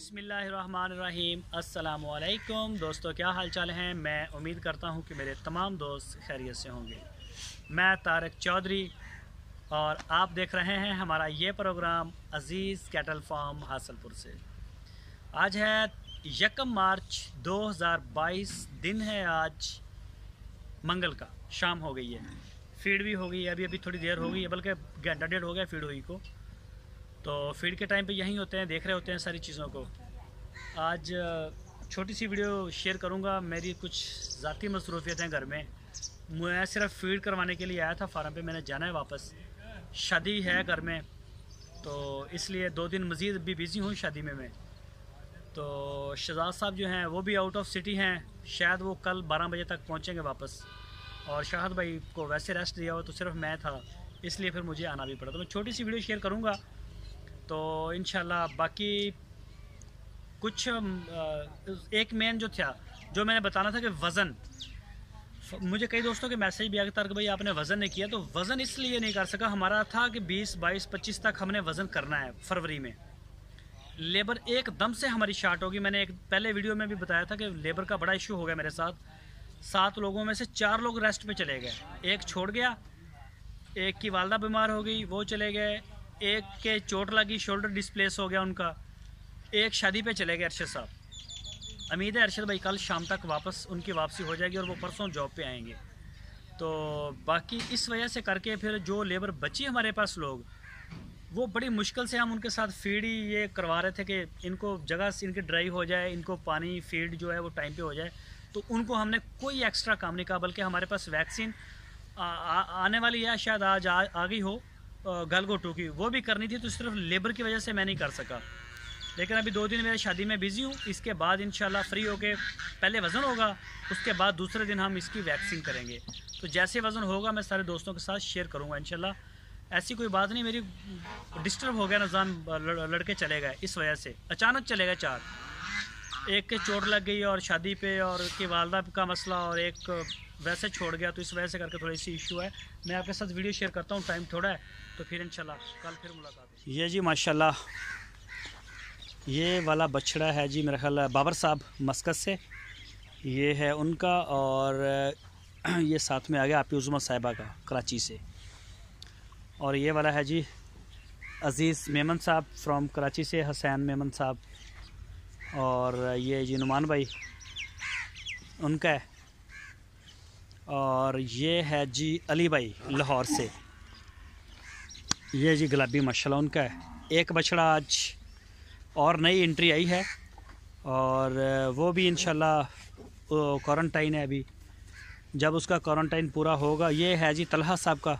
बिस्मिल्लाहिर्रहमानिर्रहीम। अस्सलामुअलैकुम दोस्तों, क्या हाल चाल हैं। मैं उम्मीद करता हूं कि मेरे तमाम दोस्त खैरियत से होंगे। मैं तारिक चौधरी और आप देख रहे हैं हमारा ये प्रोग्राम अज़ीज़ कैटल फार्म हासलपुर से। आज है 1 मार्च 2022, दिन है आज मंगल का। शाम हो गई है, फीड भी हो गई है, अभी थोड़ी देर हो गई है, बल्कि घंटा डेढ़ हो गया फीड हुई को। तो फीड के टाइम पे यहीं होते हैं, देख रहे होते हैं सारी चीज़ों को। आज छोटी सी वीडियो शेयर करूंगा। मेरी कुछ ज़ाती मसरूफियत हैं घर में। मैं सिर्फ फीड करवाने के लिए आया था फार्म पे, मैंने जाना है वापस। शादी है घर में, तो इसलिए 2 दिन मज़ीद भी बिज़ी हूँ शादी में मैं। तो शहजाद साहब जो हैं वो भी आउट ऑफ सिटी हैं, शायद वो कल 12 बजे तक पहुँचेंगे वापस। और शाहद भाई को वैसे रेस्ट दिया हो तो सिर्फ मैं था, इसलिए फिर मुझे आना भी पड़ा। तो मैं छोटी सी वीडियो शेयर करूँगा तो इंशाल्लाह। बाकी कुछ एक मेन जो था, जो मैंने बताना था कि वज़न, मुझे कई दोस्तों के मैसेज भी आ गए तारिक भाई आपने वज़न नहीं किया। तो वज़न इसलिए नहीं कर सका, हमारा था कि 20, 22, 25 तक हमने वज़न करना है फरवरी में। लेबर एकदम से हमारी शार्ट होगी। मैंने एक पहले वीडियो में भी बताया था कि लेबर का बड़ा इशू हो गया मेरे साथ। 7 लोगों में से 4 लोग रेस्ट पे चले गए, एक छोड़ गया, एक की वालदा बीमार हो गई वो चले गए, एक के चोट लगी, शोल्डर डिस्प्लेस हो गया उनका, एक शादी पे चले गए अरशद साहब। उम्मीद है अरशद भाई कल शाम तक वापस उनकी वापसी हो जाएगी और वो परसों जॉब पे आएंगे। तो बाकी इस वजह से करके फिर जो लेबर बची हमारे पास लोग, वो बड़ी मुश्किल से हम उनके साथ फीड ही ये करवा रहे थे कि इनको जगह इनकी ड्राई हो जाए, इनको पानी फीड जो है वो टाइम पे हो जाए। तो उनको हमने कोई एक्स्ट्रा काम नहीं कहा, बल्कि हमारे पास वैक्सीन आने वाली है, शायद आज आ गई हो गलगोटू की, वो भी करनी थी। तो सिर्फ लेबर की वजह से मैं नहीं कर सका। लेकिन अभी 2 दिन मेरे शादी में बिज़ी हूँ। इसके बाद इंशाल्लाह फ्री होके पहले वज़न होगा, उसके बाद दूसरे दिन हम इसकी वैक्सीन करेंगे। तो जैसे वज़न होगा मैं सारे दोस्तों के साथ शेयर करूँगा इंशाल्लाह। ऐसी कोई बात नहीं, मेरी डिस्टर्ब हो गया निज़ाम, लड़के चले गए इस वजह से, अचानक चले गए 4। एक के चोट लग गई और शादी पे, और की वालदा का मसला, और एक वैसे छोड़ गया। तो इस वजह से करके थोड़ी सी इशू है। मैं आपके साथ वीडियो शेयर करता हूँ, टाइम थोड़ा है, तो फिर इंशाल्लाह कल फिर मुलाकात है। ये जी माशाल्लाह ये वाला बछड़ा है जी, मेरा ख्याल बाबर साहब मस्कत से ये है उनका। और ये साथ में आ गया आपी उज़मा साहिबा का कराची से। और ये वाला है जी अज़ीज़ मेमन साहब फ्रॉम कराची से, हसैन मेमन साहब। और ये जी नुमान भाई उनका है। और ये है जी अली भाई लाहौर से, ये जी गुलाबी माशाल्लाह उनका है। एक बछड़ा आज और नई एंट्री आई है, और वो भी इंशाल्लाह क्वारंटाइन है अभी। जब उसका क्वारंटाइन पूरा होगा, ये है जी तलहा साहब का।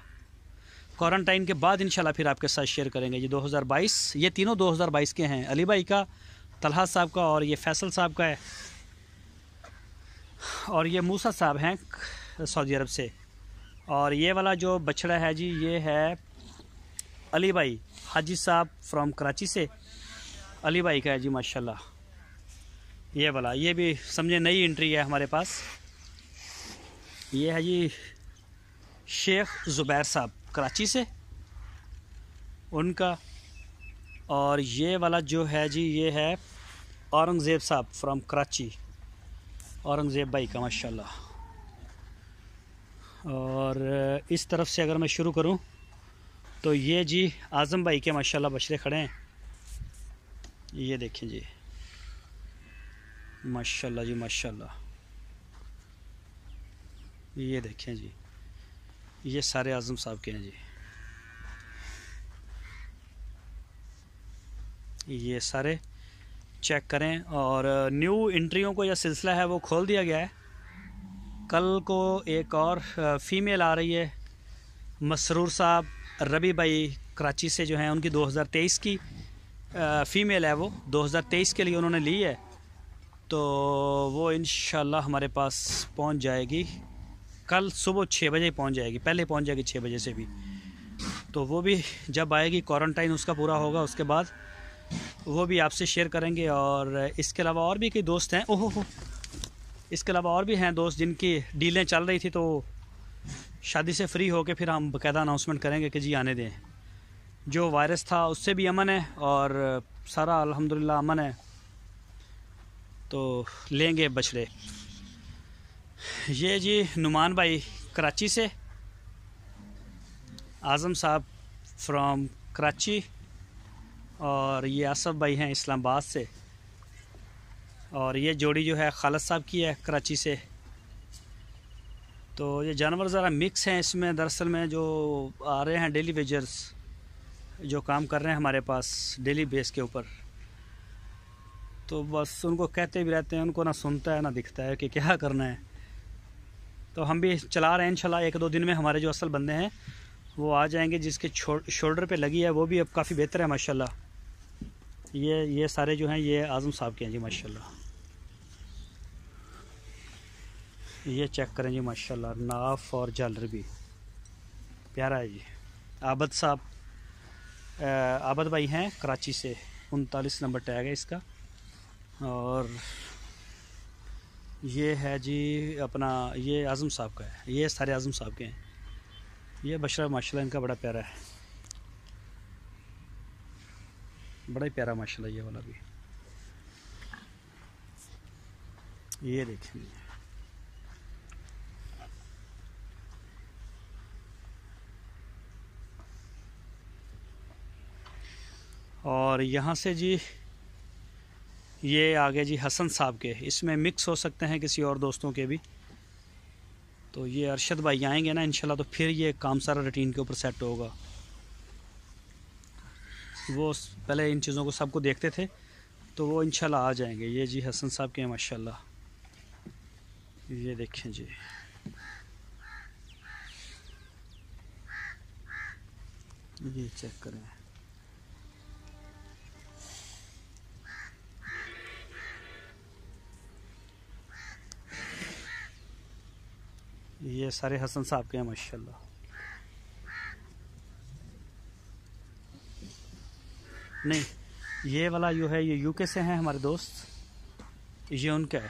क्वारंटाइन के बाद इंशाल्लाह फिर आपके साथ शेयर करेंगे जी 2022। ये तीनों 2022 के हैं, अली भाई का, तलहा साहब का, और ये फैसल साहब का है। और ये मूसा साहब हैं सऊदी अरब से। और ये वाला जो बछड़ा है जी, ये है अली भाई हाजी साहब फ्रॉम कराची से, अली भाई का है जी माशाल्लाह। ये वाला, ये भी समझे नई एंट्री है हमारे पास। ये है जी शेख ज़ुबैर साहब कराची से उनका। और ये वाला जो है जी, ये है औरंगज़ेब साहब फ्रॉम कराची, औरंगज़ेब भाई का माशाल्लाह। और इस तरफ से अगर मैं शुरू करूं तो ये जी आज़म भाई के माशाल्लाह बछड़े खड़े हैं। ये देखें जी माशाल्लाह जी माशाल्लाह। ये देखें जी, ये सारे आज़म साहब के हैं जी। ये सारे चेक करें। और न्यू एंट्रियों को यह सिलसिला है वो खोल दिया गया है। कल को एक और फ़ीमेल आ रही है, मसरूर साहब रबी भाई कराची से जो हैं, उनकी 2023 की फ़ीमेल है। वो 2023 के लिए उन्होंने ली है। तो वो इंशाल्लाह हमारे पास पहुंच जाएगी कल सुबह 6 बजे पहुंच जाएगी, पहले पहुंच जाएगी 6 बजे से भी। तो वो भी जब आएगी, क्वारंटाइन उसका पूरा होगा, उसके बाद वो भी आपसे शेयर करेंगे। और इसके अलावा और भी कई दोस्त हैं, ओहो इसके अलावा और भी हैं दोस्त जिनकी डीलें चल रही थी, तो शादी से फ्री होकर फिर हम बाकायदा अनाउंसमेंट करेंगे कि जी आने दें। जो वायरस था उससे भी अमन है और सारा अल्हम्दुलिल्लाह अमन है। तो लेंगे बछड़े। ये जी नुमान भाई कराची से, आज़म साहब फ्रॉम कराची, और ये आसफ़ भाई हैं इस्लामाबाद से, और ये जोड़ी जो है खालिद साहब की है कराची से। तो ये जानवर ज़रा मिक्स हैं इसमें, दरअसल में जो आ रहे हैं डेली वेजर्स जो काम कर रहे हैं हमारे पास डेली बेस के ऊपर, तो बस उनको कहते भी रहते हैं, उनको ना सुनता है ना दिखता है कि क्या करना है। तो हम भी चला रहे हैं इंशाल्लाह, 1-2 दिन में हमारे जो असल बंदे हैं वो आ जाएंगे, जिसके शोल्डर पे लगी है वो भी अब काफ़ी बेहतर है माशाल्लाह। ये सारे जो हैं ये आज़म साहब के हैं जी माशाल्लाह। ये चेक करें जी माशाल्लाह, नाफ और झालर भी प्यारा है जी। आबद साहब, आबद भाई हैं कराची से, 39 नंबर टैग है इसका। और ये है जी अपना, ये आज़म साहब का है, ये सारे आज़म साहब के हैं। ये बछड़ा माशाल्लाह इनका बड़ा प्यारा है, बड़ा ही प्यारा माशाल्लाह ये वाला भी। ये देखें, और यहाँ से जी ये आगे जी हसन साहब के, इसमें मिक्स हो सकते हैं किसी और दोस्तों के भी। तो ये अरशद भाई आएंगे ना इंशाल्लाह, तो फिर ये काम सारा रूटीन के ऊपर सेट होगा। वो पहले इन चीज़ों को सबको देखते थे, तो वो इंशाल्लाह आ जाएंगे। ये जी हसन साहब के हैं माशाल्लाह, ये देखें जी। ये चेक करें, ये सारे हसन साहब के हैं माशाल्लाह। नहीं, ये वाला जो है ये यूके से हैं हमारे दोस्त, ये उनका है।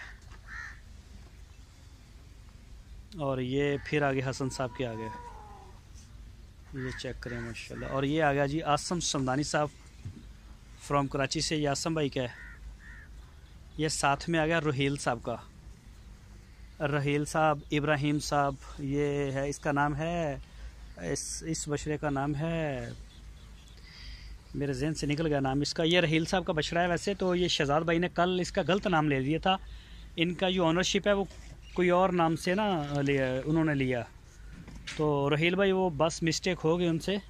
और ये फिर आगे हसन साहब के आ गए, ये चेक करें माशाल्लाह। और ये आ गया जी आसम समदानी साहब फ्रॉम कराची से, ये आसम भाई का है। ये साथ में आ गया रोहील साहब का, रहील साहब, इब्राहिम साहब, ये है, इसका नाम है, इस बछड़े का नाम है, मेरे जहन से निकल गया नाम इसका। ये रहील साहब का बछड़ा है। वैसे तो ये शहजाद भाई ने कल इसका गलत नाम ले लिया था, इनका जो ऑनरशिप है वो कोई और नाम से ना उन्होंने लिया, तो रहील भाई वो बस मिस्टेक हो गई उनसे,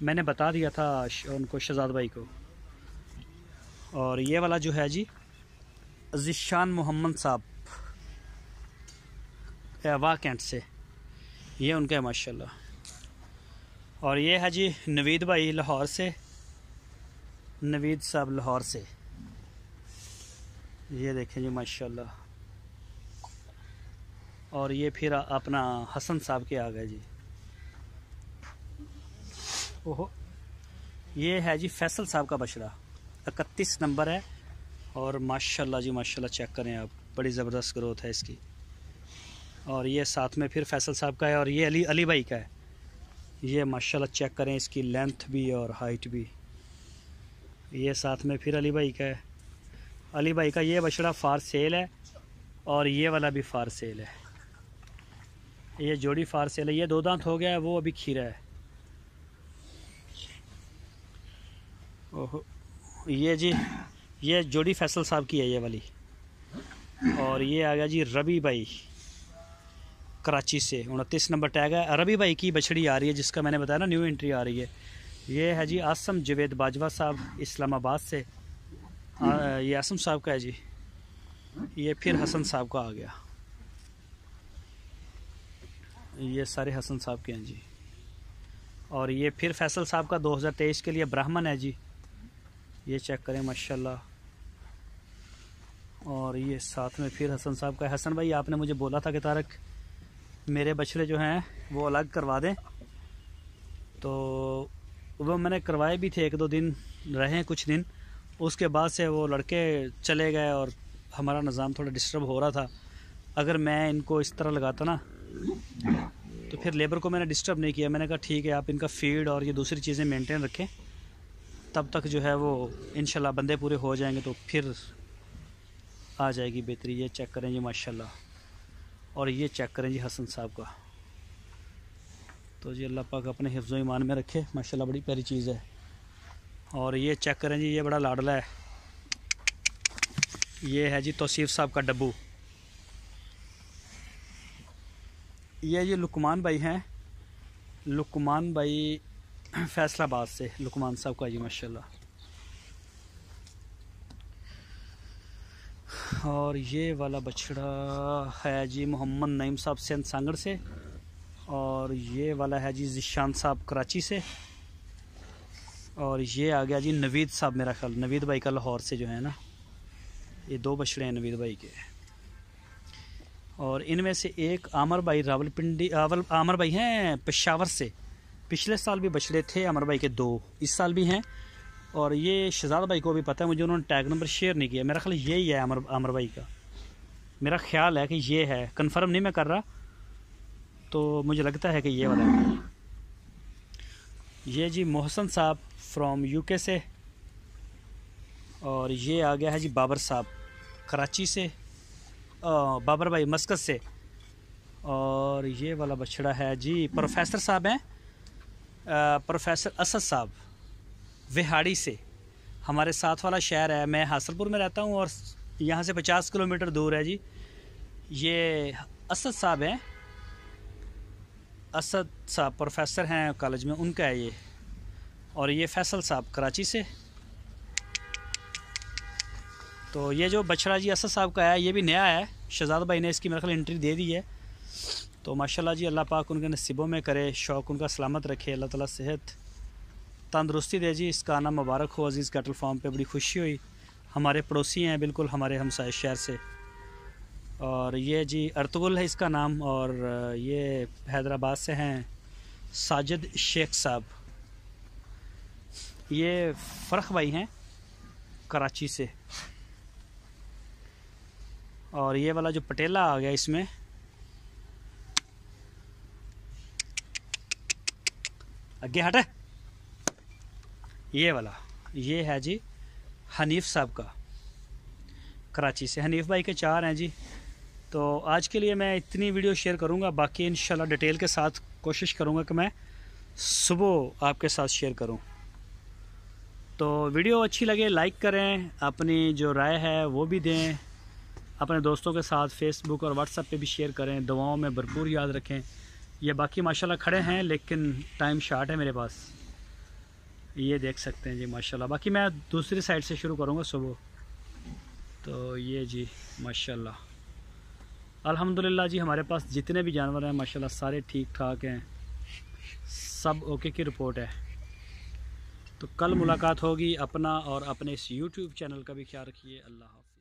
मैंने बता दिया था उनको, शहजाद भाई को। और ये वाला जो है जी ज़िशान मोहम्मद साहब वाह कैंट से, ये उनका है माशाल्लाह। और ये है जी नवीद भाई लाहौर से, नवीद साहब लाहौर से, ये देखें जी माशाल्लाह। और ये फिर अपना हसन साहब के आ गए जी। ओहो, ये है जी फैसल साहब का बछड़ा, 31 नंबर है। और माशाल्लाह जी माशाल्लाह, चेक करें आप, बड़ी ज़बरदस्त ग्रोथ है इसकी। और ये साथ में फिर फैसल साहब का है, और ये अली भाई का है। ये माशाल्लाह चेक करें इसकी लेंथ भी और हाइट भी। ये साथ में फिर अली भाई का है। अली भाई का ये बछड़ा फार सेल है, और ये वाला भी फार सेल है। ये जोड़ी फार सेल है। ये 2 दांत हो गया है, वो अभी खीरा है। ओहो, ये जी ये जोड़ी फैसल साहब की है ये वाली। और ये आ गया जी रबी भाई कराची से, 29 नंबर टैग है। रबी भाई की बछड़ी आ रही है, जिसका मैंने बताया ना न्यू एंट्री आ रही है। ये है जी आसम जवेद बाजवा साहब इस्लामाबाद से, ये आसम साहब का है जी। ये फिर हसन साहब का आ गया, ये सारे हसन साहब के हैं जी। और ये फिर फैसल साहब का 2023 के लिए ब्राह्मण है जी, ये चेक करें माशाल्लाह। और ये साथ में फिर हसन साहब का है। हसन भाई आपने मुझे बोला था कि तारक मेरे बछड़े जो हैं वो अलग करवा दें, तो वो मैंने करवाए भी थे, 1-2 दिन रहे कुछ दिन, उसके बाद से वो लड़के चले गए और हमारा निज़ाम थोड़ा डिस्टर्ब हो रहा था। अगर मैं इनको इस तरह लगाता ना, तो फिर लेबर को मैंने डिस्टर्ब नहीं किया। मैंने कहा ठीक है, आप इनका फीड और ये दूसरी चीज़ें मेंटेन रखें, तब तक जो है वो इंशाल्लाह बंदे पूरे हो जाएंगे, तो फिर आ जाएगी बेहतरी। ये चेक करें जी माशाल्लाह, और ये चेक करें जी हसन साहब का। तो जी अल्लाह पाक अपने हिफ्ज़ ईमान में रखे, माशाल्लाह बड़ी प्यारी चीज़ है। और ये चेक करें जी, ये बड़ा लाडला है, ये है जी तौसीफ़ साहब का डब्बू। ये जी लुकमान भाई हैं, लुकमान भाई फैसलाबाद से, लुकमान साहब का जी माशाल्लाह। और ये वाला बछड़ा है जी मोहम्मद नईम साहब सिंध सांगड़ से, और ये वाला है जी ज़िशान साहब कराची से, और ये आ गया जी नवीद साहब, मेरा ख्याल नवीद भाई का लाहौर से जो है ना। ये 2 बछड़े हैं नवीद भाई के। और इनमें से एक आमर भाई रावलपिंडी, आमर भाई हैं पेशावर से, पिछले साल भी बछड़े थे आमर भाई के 2, इस साल भी हैं। और ये शहजाद भाई को भी पता है, मुझे उन्होंने टैग नंबर शेयर नहीं किया, मेरा ख्याल यही है आमर भाई का, मेरा ख्याल है कि ये है, कंफर्म नहीं मैं कर रहा, तो मुझे लगता है कि ये वाला है। ये जी मोहसन साहब फ्रॉम यूके से, और ये आ गया है जी बाबर साहब कराची से, बाबर भाई मस्कत से। और ये वाला बछड़ा है जी प्रोफेसर साहब हैं, प्रोफेसर असद साहब विहाड़ी से, हमारे साथ वाला शहर है। मैं हासलपुर में रहता हूँ और यहाँ से 50 किलोमीटर दूर है जी। ये असद साहब हैं, असद साहब प्रोफेसर हैं कॉलेज में, उनका है ये। और ये फैसल साहब कराची से। तो ये जो बछड़ा जी असद साहब का है, ये भी नया है, शहजाद भाई ने इसकी मेरे ख्याल एंट्री दे दी है। तो माशाल्लाह जी अल्लाह पाक उनके नसीबों में करे, शौक़ उनका सलामत रखे, अल्लाह ताला सेहत तंदुरुस्ती दे जी। इसका आना मुबारक हो अजीज़ कैटल फार्म पे, बड़ी खुशी हुई। हमारे पड़ोसी हैं बिल्कुल, हमारे हमसाय शहर से। और ये जी अर्तुगुल है इसका नाम, और ये हैदराबाद से हैं साजिद शेख साहब। ये फ़रख भाई हैं कराची से। और ये वाला जो पटेला आ गया इसमें, आगे हटे, ये वाला ये है जी हनीफ़ साहब का कराची से। हनीफ़ भाई के 4 हैं जी। तो आज के लिए मैं इतनी वीडियो शेयर करूंगा, बाकी इंशाल्लाह डिटेल के साथ कोशिश करूंगा कि मैं सुबह आपके साथ शेयर करूं। तो वीडियो अच्छी लगे लाइक करें, अपनी जो राय है वो भी दें, अपने दोस्तों के साथ फेसबुक और व्हाट्सएप पे भी शेयर करें। दुआओं में भरपूर याद रखें। ये बाकी माशाल्लाह खड़े हैं, लेकिन टाइम शार्ट है मेरे पास, ये देख सकते हैं जी माशाल्लाह। बाकी मैं दूसरी साइड से शुरू करूँगा सुबह। तो ये जी माशाल्लाह अल्हम्दुलिल्लाह जी, हमारे पास जितने भी जानवर हैं माशाल्लाह सारे ठीक ठाक हैं, सब ओके की रिपोर्ट है। तो कल मुलाकात होगी। अपना और अपने इस YouTube चैनल का भी ख्याल रखिए। अल्लाह हाफ़िज़।